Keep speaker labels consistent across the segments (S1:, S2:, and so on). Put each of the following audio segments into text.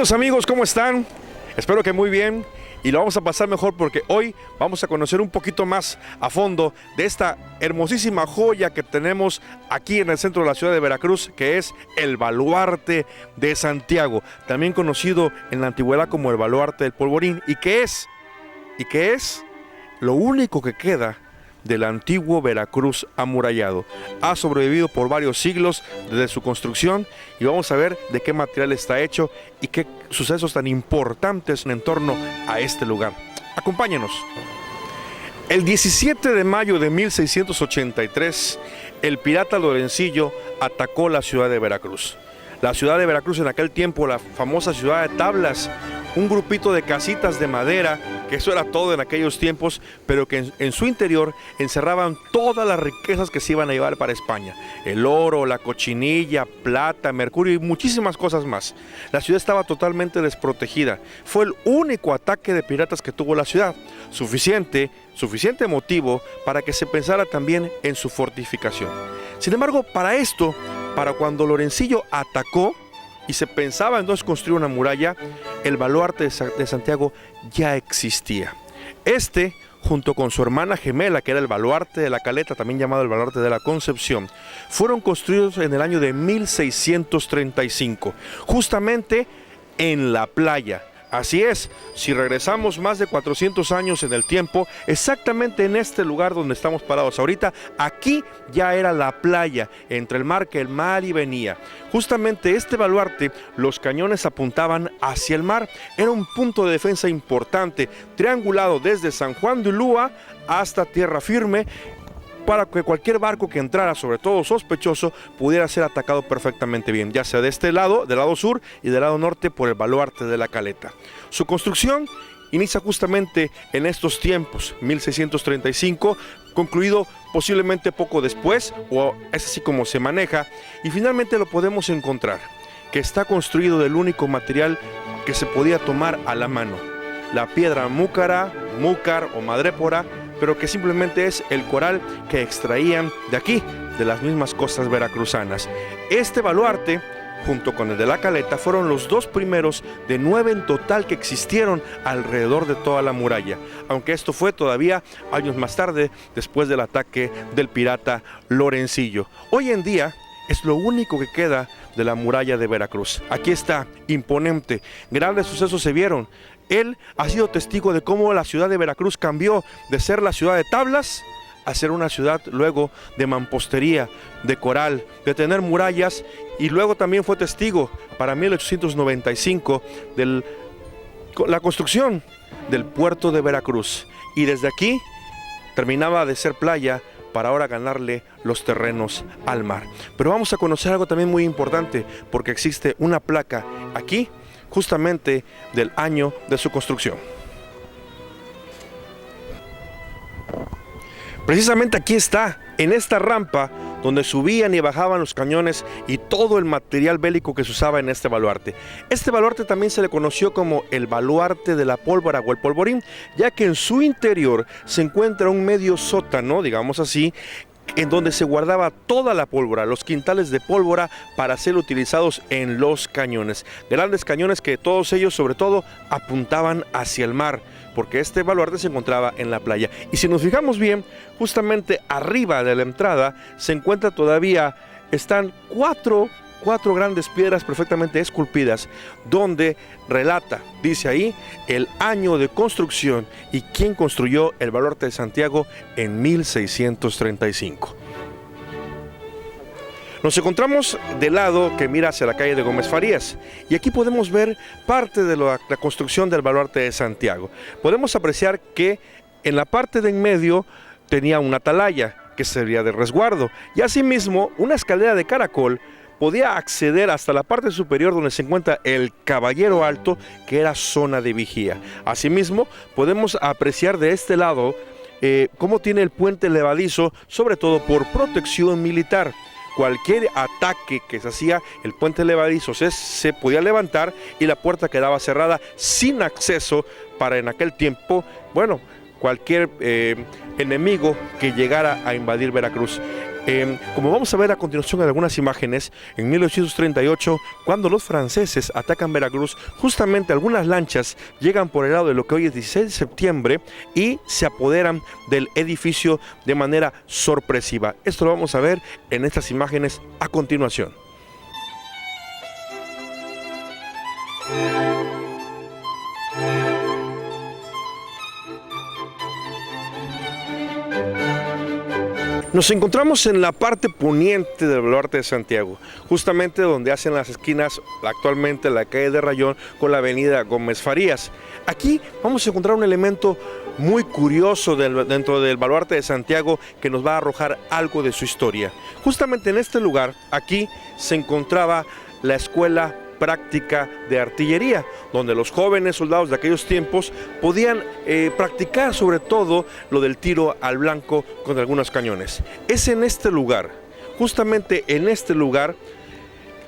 S1: Queridos amigos, ¿cómo están? Espero que muy bien y lo vamos a pasar mejor porque hoy vamos a conocer un poquito más a fondo de esta hermosísima joya que tenemos aquí en el centro de la ciudad de Veracruz, que es el Baluarte de Santiago, también conocido en la antigüedad como el Baluarte del Polvorín, y que es lo único que queda del antiguo Veracruz amurallado. Ha sobrevivido por varios siglos desde su construcción y vamos a ver de qué material está hecho y qué sucesos tan importantes en torno a este lugar. Acompáñenos. El 17 de mayo de 1683, el pirata Lorencillo atacó la ciudad de Veracruz. La ciudad de Veracruz en aquel tiempo, la famosa ciudad de tablas, un grupito de casitas de madera, que eso era todo en aquellos tiempos, pero que en su interior encerraban todas las riquezas que se iban a llevar para España. El oro, la cochinilla, plata, mercurio y muchísimas cosas más. La ciudad estaba totalmente desprotegida. Fue el único ataque de piratas que tuvo la ciudad. Suficiente motivo para que se pensara también en su fortificación. Sin embargo, para cuando Lorencillo atacó y se pensaba entonces construir una muralla, el Baluarte de Santiago ya existía. Junto con su hermana gemela, que era el Baluarte de la Caleta, también llamado el Baluarte de la Concepción, fueron construidos en el año de 1635, justamente en la playa. Así es, si regresamos más de 400 años en el tiempo, exactamente en este lugar donde estamos parados ahorita, aquí ya era la playa, entre el mar, que el mar y venía. Justamente este baluarte, los cañones apuntaban hacia el mar, era un punto de defensa importante, triangulado desde San Juan de Ulúa hasta tierra firme, para que cualquier barco que entrara, sobre todo sospechoso, pudiera ser atacado perfectamente bien, ya sea de este lado, del lado sur, y del lado norte por el Baluarte de la Caleta. Su construcción inicia justamente en estos tiempos, 1635, concluido posiblemente poco después, o es así como se maneja, y finalmente lo podemos encontrar, que está construido del único material que se podía tomar a la mano, la piedra múcar o madrépora, pero que simplemente es el coral que extraían de aquí, de las mismas costas veracruzanas. Este baluarte, junto con el de la Caleta, fueron los dos primeros de 9 en total que existieron alrededor de toda la muralla, aunque esto fue todavía años más tarde, después del ataque del pirata Lorencillo. Hoy en día es lo único que queda de la muralla de Veracruz. Aquí está, imponente, grandes sucesos se vieron. Él ha sido testigo de cómo la ciudad de Veracruz cambió de ser la ciudad de tablas a ser una ciudad luego de mampostería, de coral, de tener murallas, y luego también fue testigo para 1895 de la construcción del puerto de Veracruz. Y desde aquí terminaba de ser playa para ahora ganarle los terrenos al mar. Pero vamos a conocer algo también muy importante, porque existe una placa aquí justamente del año de su construcción. Precisamente aquí está, en esta rampa donde subían y bajaban los cañones y todo el material bélico que se usaba en este baluarte. Este baluarte también se le conoció como el Baluarte de la Pólvora o el Polvorín, ya que en su interior se encuentra un medio sótano, digamos así, en donde se guardaba toda la pólvora, los quintales de pólvora para ser utilizados en los cañones. Grandes cañones que todos ellos sobre todo apuntaban hacia el mar, porque este baluarte se encontraba en la playa. Y si nos fijamos bien, justamente arriba de la entrada se encuentra todavía, están cuatro grandes piedras perfectamente esculpidas, donde relata, dice ahí, el año de construcción y quién construyó el Baluarte de Santiago en 1635. Nos encontramos del lado que mira hacia la calle de Gómez Farías, y aquí podemos ver parte de la construcción del Baluarte de Santiago. Podemos apreciar que en la parte de en medio tenía una atalaya que servía de resguardo, y asimismo una escalera de caracol podía acceder hasta la parte superior donde se encuentra el Caballero Alto, que era zona de vigía. Asimismo, podemos apreciar de este lado cómo tiene el puente levadizo, sobre todo por protección militar. Cualquier ataque que se hacía, el puente levadizo se podía levantar y la puerta quedaba cerrada sin acceso para en aquel tiempo, cualquier enemigo que llegara a invadir Veracruz. Como vamos a ver a continuación en algunas imágenes, en 1838, cuando los franceses atacan Veracruz, justamente algunas lanchas llegan por el lado de lo que hoy es 16 de septiembre y se apoderan del edificio de manera sorpresiva. Esto lo vamos a ver en estas imágenes a continuación. Nos encontramos en la parte poniente del Baluarte de Santiago, justamente donde hacen las esquinas actualmente la calle de Rayón con la avenida Gómez Farías. Aquí vamos a encontrar un elemento muy curioso dentro del Baluarte de Santiago que nos va a arrojar algo de su historia. Justamente en este lugar, aquí se encontraba la escuela práctica de artillería, donde los jóvenes soldados de aquellos tiempos podían practicar sobre todo lo del tiro al blanco con algunos cañones. Es en este lugar, justamente en este lugar,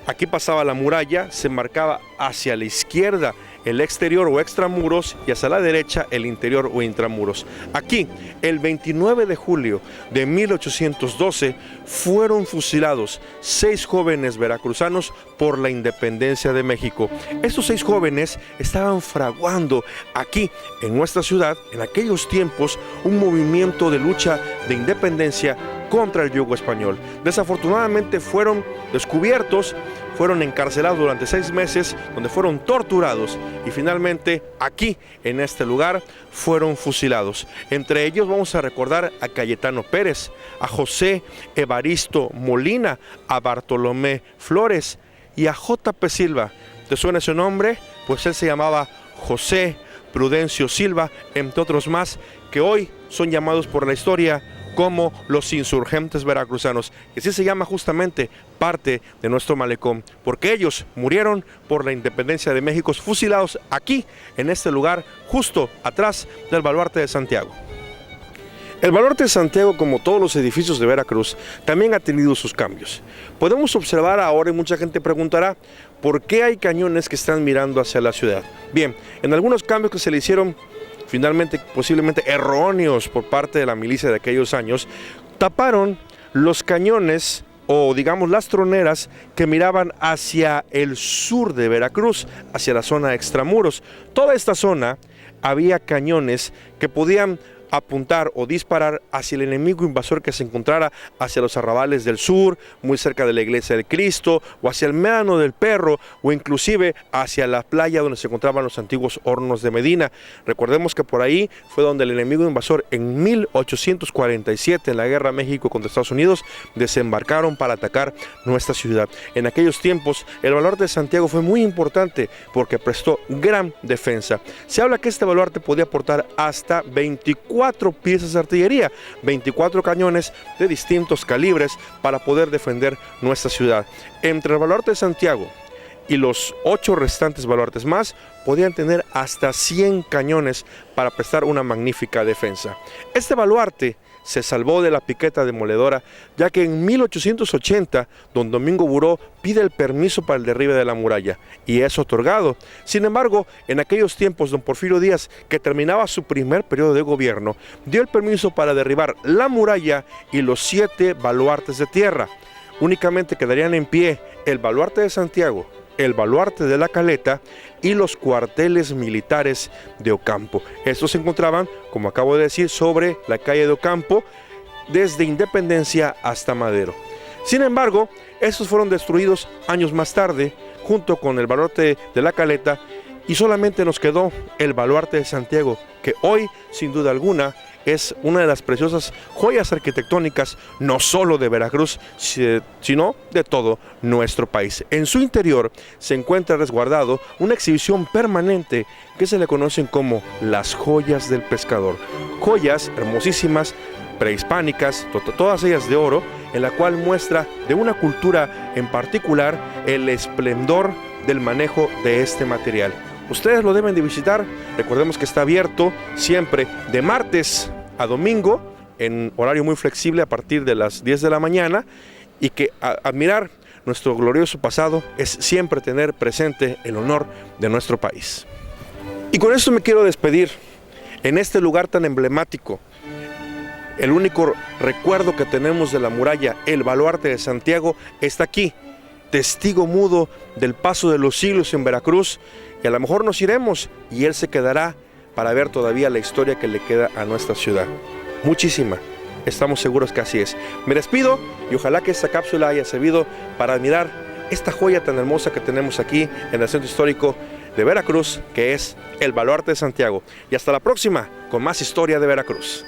S1: aquí pasaba la muralla, se marcaba hacia la izquierda el exterior o extramuros y hacia la derecha el interior o intramuros. Aquí, el 29 de julio de 1812, fueron fusilados 6 jóvenes veracruzanos por la independencia de México. Estos 6 jóvenes estaban fraguando aquí, en nuestra ciudad, en aquellos tiempos, un movimiento de lucha de independencia contra el yugo español. Desafortunadamente fueron descubiertos, fueron encarcelados durante 6 meses, donde fueron torturados y finalmente aquí, en este lugar, fueron fusilados. Entre ellos vamos a recordar a Cayetano Pérez, a José Evaristo Molina, a Bartolomé Flores y a J.P. Silva. ¿Te suena ese nombre? Pues él se llamaba José Prudencio Silva, entre otros más, que hoy son llamados por la historia como los insurgentes veracruzanos, que así se llama justamente parte de nuestro malecón, porque ellos murieron por la independencia de México, fusilados aquí, en este lugar, justo atrás del Baluarte de Santiago. El Baluarte de Santiago, como todos los edificios de Veracruz, también ha tenido sus cambios. Podemos observar ahora, y mucha gente preguntará, ¿por qué hay cañones que están mirando hacia la ciudad? Bien, en algunos cambios que se le hicieron finalmente posiblemente erróneos por parte de la milicia de aquellos años, taparon los cañones o digamos las troneras que miraban hacia el sur de Veracruz, hacia la zona extramuros. Toda esta zona había cañones que podían apuntar o disparar hacia el enemigo invasor que se encontrara hacia los arrabales del sur, muy cerca de la iglesia del Cristo, o hacia el médano del Perro, o inclusive hacia la playa donde se encontraban los antiguos hornos de Medina. Recordemos que por ahí fue donde el enemigo invasor en 1847, en la guerra México contra Estados Unidos, desembarcaron para atacar nuestra ciudad. En aquellos tiempos, el baluarte de Santiago fue muy importante porque prestó gran defensa. Se habla que este baluarte podía aportar hasta 24 piezas de artillería, 24 cañones de distintos calibres para poder defender nuestra ciudad. Entre el baluarte de Santiago y los 8 restantes baluartes más, podían tener hasta 100 cañones para prestar una magnífica defensa. Este baluarte se salvó de la piqueta demoledora, ya que en 1880 don Domingo Buró pide el permiso para el derribe de la muralla y es otorgado. Sin embargo, en aquellos tiempos don Porfirio Díaz, que terminaba su primer periodo de gobierno, dio el permiso para derribar la muralla y los 7 baluartes de tierra. Únicamente quedarían en pie el baluarte de Santiago, el baluarte de la Caleta y los cuarteles militares de Ocampo. Estos se encontraban, como acabo de decir, sobre la calle de Ocampo, desde Independencia hasta Madero. Sin embargo, estos fueron destruidos años más tarde, junto con el baluarte de la Caleta, y solamente nos quedó el baluarte de Santiago, que hoy, sin duda alguna, es una de las preciosas joyas arquitectónicas, no solo de Veracruz, sino de todo nuestro país. En su interior se encuentra resguardado una exhibición permanente que se le conocen como las joyas del pescador. Joyas hermosísimas, prehispánicas, todas ellas de oro, en la cual muestra de una cultura en particular el esplendor del manejo de este material. Ustedes lo deben de visitar. Recordemos que está abierto siempre de martes a domingo en horario muy flexible a partir de las 10 de la mañana, y que admirar nuestro glorioso pasado es siempre tener presente el honor de nuestro país. Y con esto me quiero despedir en este lugar tan emblemático, El único recuerdo que tenemos de la muralla, el baluarte de Santiago, está aquí, testigo mudo del paso de los siglos en Veracruz, y a lo mejor nos iremos y él se quedará para ver todavía la historia que le queda a nuestra ciudad. Muchísima. Estamos seguros que así es. Me despido y ojalá que esta cápsula haya servido para admirar esta joya tan hermosa que tenemos aquí en el Centro Histórico de Veracruz, que es el Baluarte de Santiago. Y hasta la próxima con más historia de Veracruz.